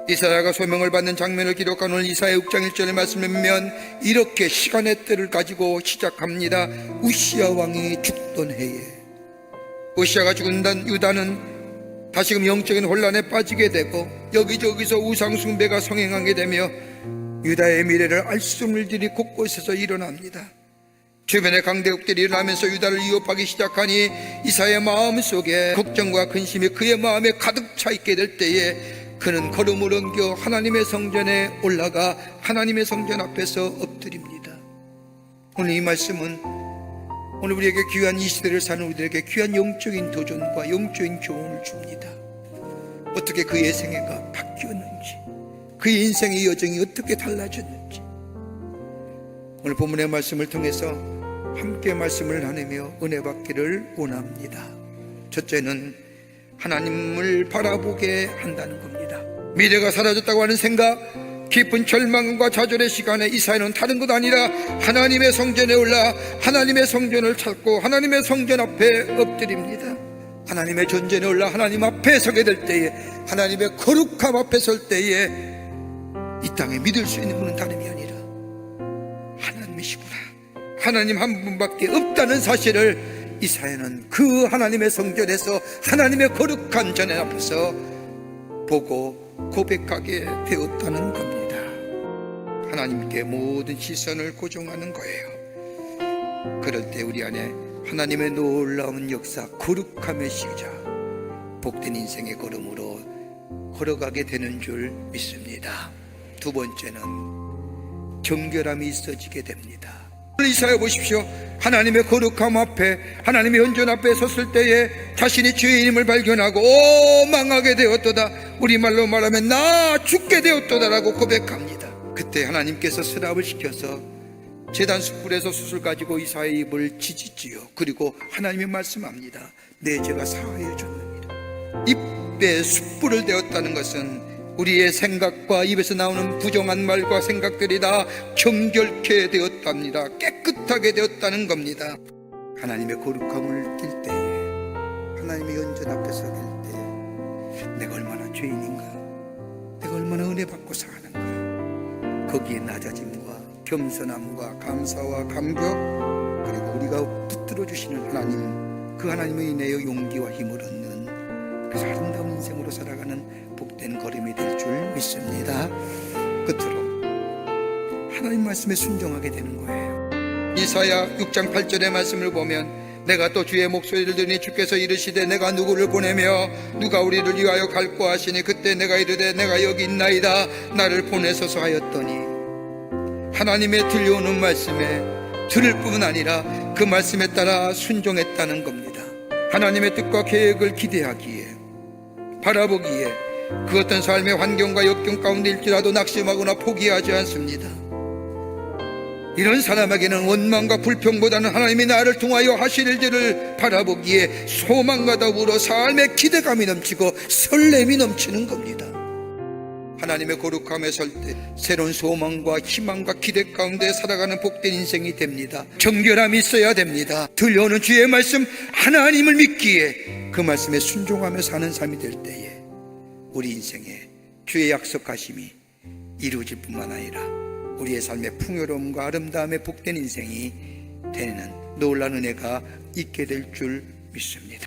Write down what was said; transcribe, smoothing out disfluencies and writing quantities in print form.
이사야가 소명을 받는 장면을 기록한 오늘 이사야 6장 1절의 말씀을 보면 이렇게 시간의 때를 가지고 시작합니다. 우시야 왕이 죽던 해에, 우시야가 죽은 유다는 다시금 영적인 혼란에 빠지게 되고 여기저기서 우상숭배가 성행하게 되며 유다의 미래를 알숨을 들이 곳곳에서 일어납니다. 주변의 강대국들이 일어나면서 유다를 위협하기 시작하니 이사야의 마음속에 걱정과 근심이 그의 마음에 가득 차 있게 될 때에 그는 걸음을 옮겨 하나님의 성전에 올라가 하나님의 성전 앞에서 엎드립니다. 오늘 이 말씀은 오늘 우리에게 귀한 이 시대를 사는 우리들에게 귀한 영적인 도전과 영적인 교훈을 줍니다. 어떻게 그의 생애가 바뀌었는지, 그의 인생의 여정이 어떻게 달라졌는지 오늘 본문의 말씀을 통해서 함께 말씀을 나누며 은혜 받기를 원합니다. 첫째는 하나님을 바라보게 한다는 겁니다. 미래가 사라졌다고 하는 생각, 깊은 절망과 좌절의 시간에 이사야는 다른 것 아니라 하나님의 성전에 올라 하나님의 성전을 찾고 하나님의 성전 앞에 엎드립니다. 하나님의 전전에 올라 하나님 앞에 서게 될 때에, 하나님의 거룩함 앞에 설 때에 이 땅에 믿을 수 있는 분은 다름이 아니라 하나님이시구나, 하나님 한 분밖에 없다는 사실을 이사야는 그 하나님의 성전에서 하나님의 거룩한 전에 앞에서 보고 고백하게 되었다는 겁니다. 하나님께 모든 시선을 고정하는 거예요. 그럴 때 우리 안에 하나님의 놀라운 역사, 거룩함의 시작, 복된 인생의 걸음으로 걸어가게 되는 줄 믿습니다. 두 번째는 정결함이 있어지게 됩니다. 이사야 보십시오. 하나님의 거룩함 앞에, 하나님의 현존 앞에 섰을 때에 자신이 죄인임을 발견하고 망하게 되었도다, 우리말로 말하면 나 죽게 되었도다라고 고백합니다. 그때 하나님께서 스랍을 시켜서 제단 숯불에서 숯을 가지고 이사야의 입을 찢었지요. 그리고 하나님이 말씀합니다. 내 죄가 사하여 줬느니라. 입에 숯불을 대었다는 것은 우리의 생각과 입에서 나오는 부정한 말과 생각들이 다 정결케 되었답니다. 깨끗하게 되었다는 겁니다. 하나님의 거룩함을 느낄 때에, 하나님의 연전 앞에 서길 때 내가 얼마나 죄인인가, 내가 얼마나 은혜 받고 사는가, 거기에 낮아짐과 겸손함과 감사와 감격, 그리고 우리가 붙들어 주시는 하나님, 그 하나님을 인하여 용기와 힘을 얻는 그래서 아름다운 인생으로 살아가는 복된 걸음이 될 줄 믿습니다. 끝으로 하나님 말씀에 순종하게 되는 거예요. 이사야 6장 8절의 말씀을 보면 내가 또 주의 목소리를 들으니 주께서 이르시되 내가 누구를 보내며 누가 우리를 위하여 갈고 하시니 그때 내가 이르되 내가 여기 있나이다, 나를 보내소서 하였더니, 하나님의 들려오는 말씀에 들을 뿐만 아니라 그 말씀에 따라 순종했다는 겁니다. 하나님의 뜻과 계획을 기대하기에, 바라보기에 그 어떤 삶의 환경과 역경 가운데 일지라도 낙심하거나 포기하지 않습니다. 이런 사람에게는 원망과 불평보다는 하나님이 나를 통하여 하실 일들을 바라보기에 소망과 더불어 삶의 기대감이 넘치고 설렘이 넘치는 겁니다. 하나님의 거룩함에 설 때 새로운 소망과 희망과 기대 가운데 살아가는 복된 인생이 됩니다. 정결함이 있어야 됩니다. 들려오는 주의 말씀, 하나님을 믿기에 그 말씀에 순종하며 사는 삶이 될 때에 우리 인생에 주의 약속하심이 이루어질 뿐만 아니라 우리의 삶의 풍요로움과 아름다움의 복된 인생이 되는 놀라운 은혜가 있게 될 줄 믿습니다.